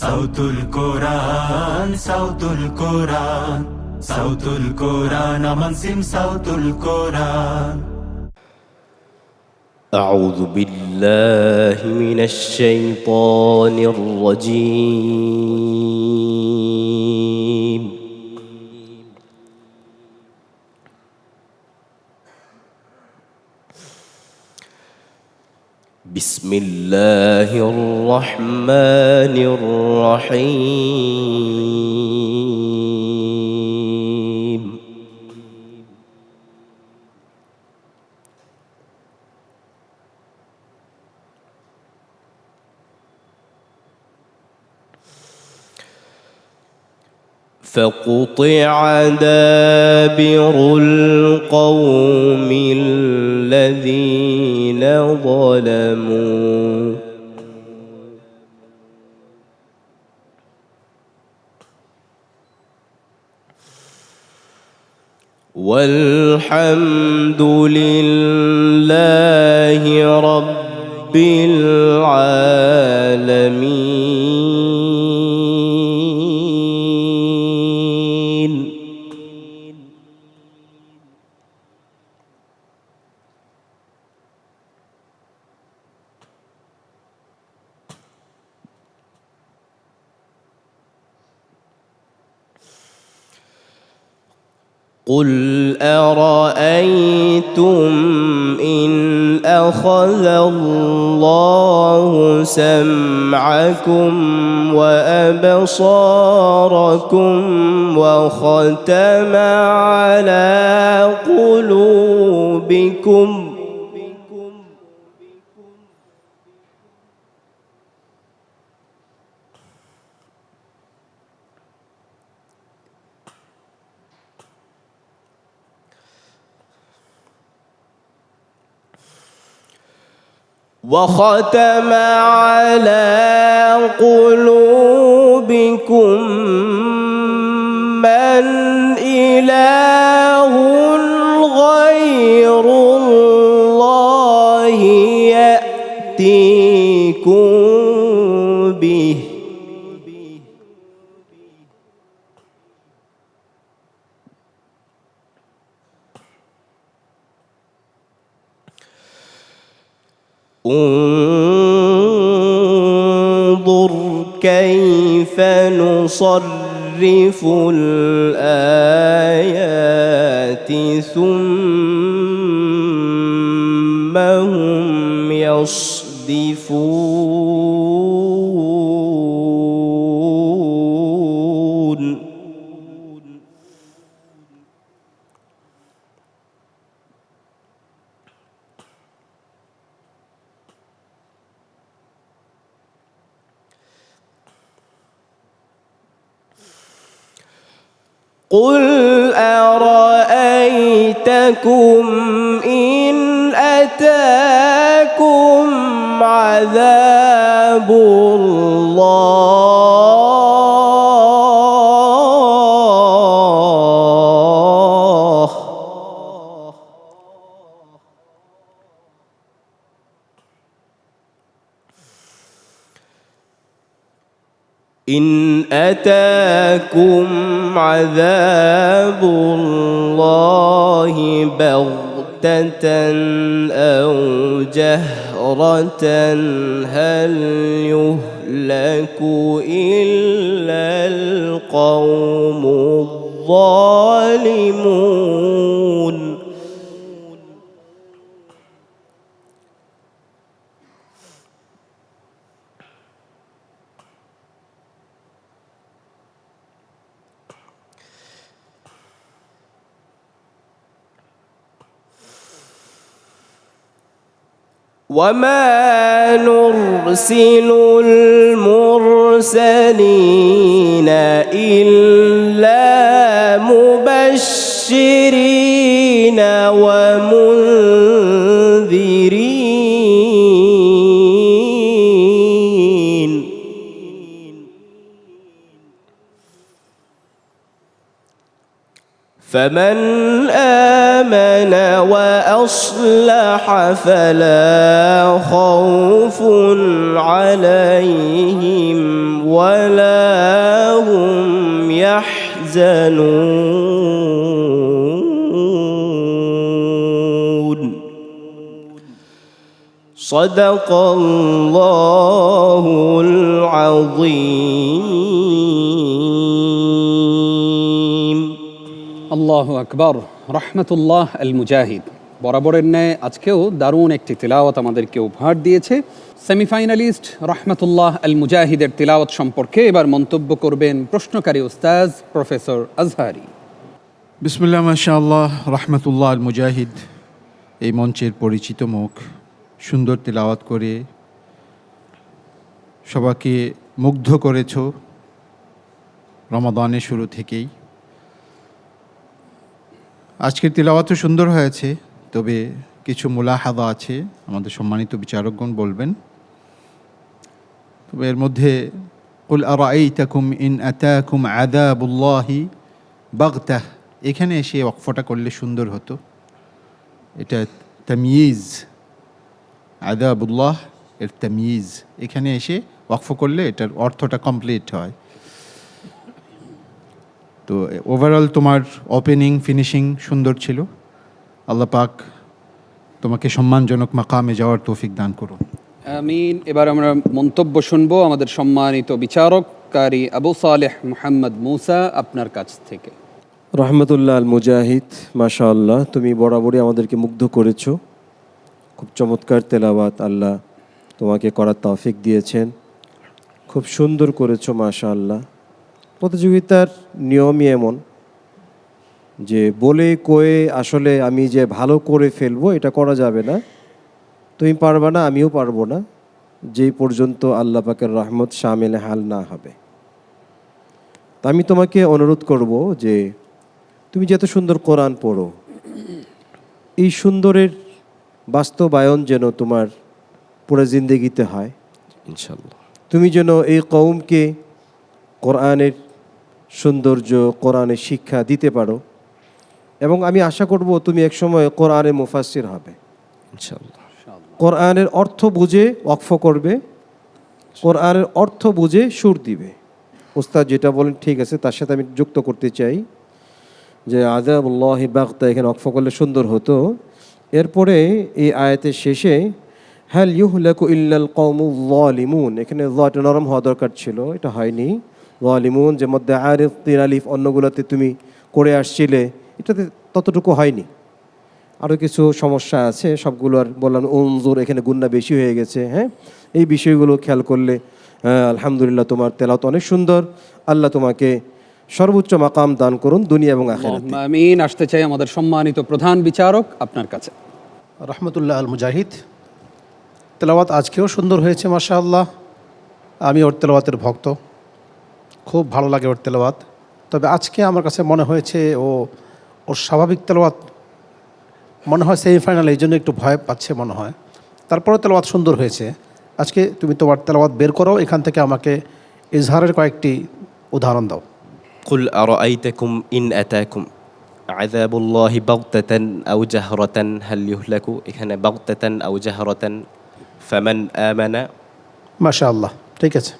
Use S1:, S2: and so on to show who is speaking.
S1: সাউতুল কোরআন সাউতুল কোরআন সাউতুল কোরআন আমানসিম সাউতুল কোরআন
S2: أعوذ بالله من الشيطان الرجيم بسم الله الرحمن الرحيم فقطع دابر القوم الذين ظلموا والحمد لله رب العالمين. قل أرأيتم إن أخذ الله سمعكم وأبصاركم وختم على قلوبكم وختم على قلوبكم من إله غير الله يأتيكم به انظر كيف نصرف الآيات ثم هم يصدفون. قل أرأيتكم إن أتاكم عذاب الله إن أتاكم عذاب الله بغتة أو جهرة هل يهلك إلا القوم الظالمون. وما نرسل المرسلين إلا مبشرين ومنذرين فمن آمن وأصلح فلا خوف عليهم ولا هم يحزنون صدق الله العظيم
S3: আল্লাহু আকবার। রহমতুল্লাহ আল মুজাহিদ বরাবরের ন্যায় আজকেও দারুণ একটি তিলাওয়াত আমাদেরকে উপহার দিয়েছে। সেমিফাইনালিস্ট রহমতুল্লাহ আল মুজাহিদের তিলাওয়াত সম্পর্কে এবার মন্তব্য করবেন প্রশ্নকারী উস্তাজ প্রফেসর আজহারি।
S4: বিসমিল্লাহ মাশাআল্লাহ। রহমতুল্লাহ আল মুজাহিদ এই মঞ্চের পরিচিত মুখ, সুন্দর তিলাওয়াত করে সবাইকে মুগ্ধ করেছ রমাদানের শুরু থেকেই। আজকের তিলাওয়াতও সুন্দর হয়েছে, তবে কিছু মুলাহাদা আছে, আমাদের সম্মানিত বিচারকগণ বলবেন। তবে এর মধ্যে কুল আরাআইতাকুম ইন আতাকুম আযাবুল্লাহি বাগতাহ, এখানে এসে ওয়াকফটা করলে সুন্দর হতো। এটা তাময়িজ, আযাবুল্লাহ এর তাময়িজ, এখানে এসে ওয়াকফ করলে এটার অর্থটা কমপ্লিট হয়। তো ওভারঅল তোমার ওপেনিং ফিনিশিং সুন্দর ছিল। আল্লাহ পাক তোমাকে সম্মানজনক মাকামে যাওয়ার তৌফিক দান করুন।
S3: আমিন। এবার আমরা মন্তব্য শুনবো আমাদের সম্মানিত বিচারক কারি আবু সালেহ মুহাম্মদ মুসা আপনার কাছ থেকে।
S5: রহমতুল্লাহ আল মুজাহিদ, মাশাআল্লাহ, তুমি বরাবরই আমাদেরকে মুগ্ধ করেছো। খুব চমৎকার তেলাওয়াত আল্লাহ তোমাকে করার তৌফিক দিয়েছেন, খুব সুন্দর করেছো মাশাআল্লাহ। প্রতিযোগিতার নিয়মই এমন যে বলে কয়ে আসলে আমি যে ভালো করে ফেলবো এটা করা যাবে না। তুমি পারবা না, আমিও পারবো না, যেই পর্যন্ত আল্লাহ পাকের রহমত শামিল হাল না হবে। তা আমি তোমাকে অনুরোধ করব যে তুমি যত সুন্দর কোরআন পড়ো, এই সুন্দরের বাস্তবায়ন যেন তোমার পুরো জিন্দেগিতে হয় ইনশাআল্লাহ। তুমি যেন এই কওমকে কোরআনের সৌন্দর্য, কোরআনের শিক্ষা দিতে পারো, এবং আমি আশা করব তুমি একসময় কোরআনের মুফাসসির হবে ইনশাআল্লাহ। কোরআনের অর্থ বুঝে ওয়াকফ করবে, কোরআনের অর্থ বুঝে সুর দিবে। উস্তাদ যেটা বলেন ঠিক আছে, তার সাথে আমি যুক্ত করতে চাই যে আযাবুল্লাহি বাগতা এখানে ওয়াকফ করলে সুন্দর হতো। এরপরে এই আয়াতের শেষে হাল ইউহলাকু ইল্লাল কওমুল যালিমুন, এখানে যটা নরম হওয়া দরকার ছিল, এটা হয়নি। যালিমুন যে মধ্যে আরিফ তিন আলিফ অন্যগুলোতে তুমি করে আসছিলে, এটাতে ততটুকু হয়নি। আরও কিছু সমস্যা আছে, সবগুলো আর বললাম। উনজুর এখানে গুন্না বেশি হয়ে গেছে। হ্যাঁ, এই বিষয়গুলো খেয়াল করলে আলহামদুলিল্লাহ তোমার তেলাওয়াত অনেক সুন্দর। আল্লাহ তোমাকে সর্বোচ্চ মাকাম দান করুন দুনিয়া এবং আখিরাতে।
S3: আমিন। আসতে চাই আমাদের সম্মানিত প্রধান বিচারক আপনার কাছে।
S6: রহমতুল্লাহ আল মুজাহিদ, তেলাওয়াত আজকেও সুন্দর হয়েছে মাশাআল্লাহ। আমি ওর তেলাওয়াতের ভক্ত, খুব ভালো লাগে ওর তেলাওয়াত। তবে আজকে আমার কাছে মনে হয়েছে ওর স্বাভাবিক তেলাওয়াত মনে হয় সেমিফাইনাল, এই জন্য একটু ভয় পাচ্ছে মনে হয়। তারপরে তেলাওয়াত সুন্দর হয়েছে। আজকে তুমি তোমার তেলাওয়াত বের করো, এখান থেকে আমাকে ইজহারের কয়েকটি উদাহরণ দাও।
S2: قل أرأيتكم إن أتاكم عذاب الله بغتة أو جهرة هل يهلك এখানে بغتة أو جهرة فمن آمن
S6: মাশাআল্লাহ, ঠিক আছে।